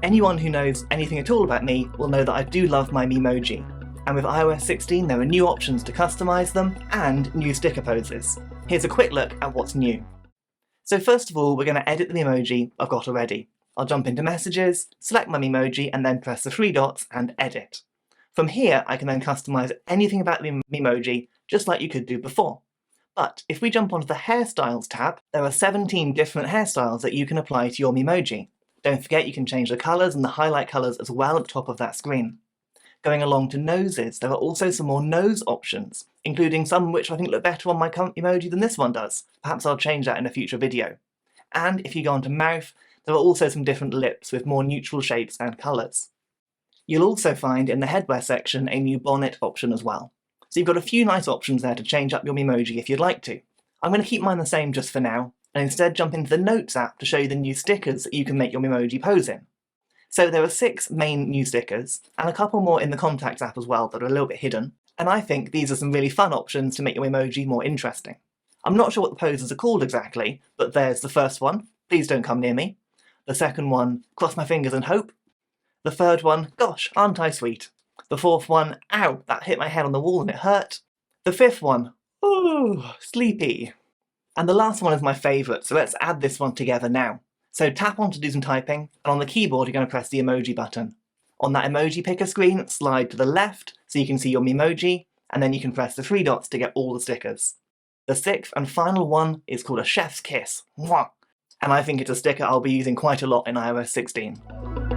Anyone who knows anything at all about me will know that I do love my Memoji, and with iOS 16 there are new options to customise them and new sticker poses. Here's a quick look at what's new. So first of all, we're going to edit the Memoji I've got already. I'll jump into Messages, select my Memoji and then press the three dots and edit. From here I can then customise anything about the Memoji just like you could do before. But if we jump onto the Hairstyles tab, there are 17 different hairstyles that you can apply to your Memoji. Don't forget you can change the colours and the highlight colours as well at the top of that screen. Going along to noses, there are also some more nose options, including some which I think look better on my current emoji than this one does. Perhaps I'll change that in a future video. And if you go onto mouth, there are also some different lips with more neutral shapes and colours. You'll also find in the headwear section a new bonnet option as well. So you've got a few nice options there to change up your Memoji if you'd like to. I'm going to keep mine the same just for now, and instead jump into the Notes app to show you the new stickers that you can make your Memoji pose in. So there are 6 main new stickers, and a couple more in the Contacts app as well that are a little bit hidden, and I think these are some really fun options to make your Memoji more interesting. I'm not sure what the poses are called exactly, but there's the first one, please don't come near me. The second one, cross my fingers and hope. The third one, gosh, aren't I sweet. The fourth one, ow, that hit my head on the wall and it hurt. The fifth one, ooh, sleepy. And the last one is my favourite, so let's add this one together now. So tap on to do some typing, and on the keyboard you're going to press the emoji button. On that emoji picker screen, slide to the left so you can see your Memoji, and then you can press the 3 dots to get all the stickers. The 6th and final one is called a chef's kiss. Mwah! And I think it's a sticker I'll be using quite a lot in iOS 16.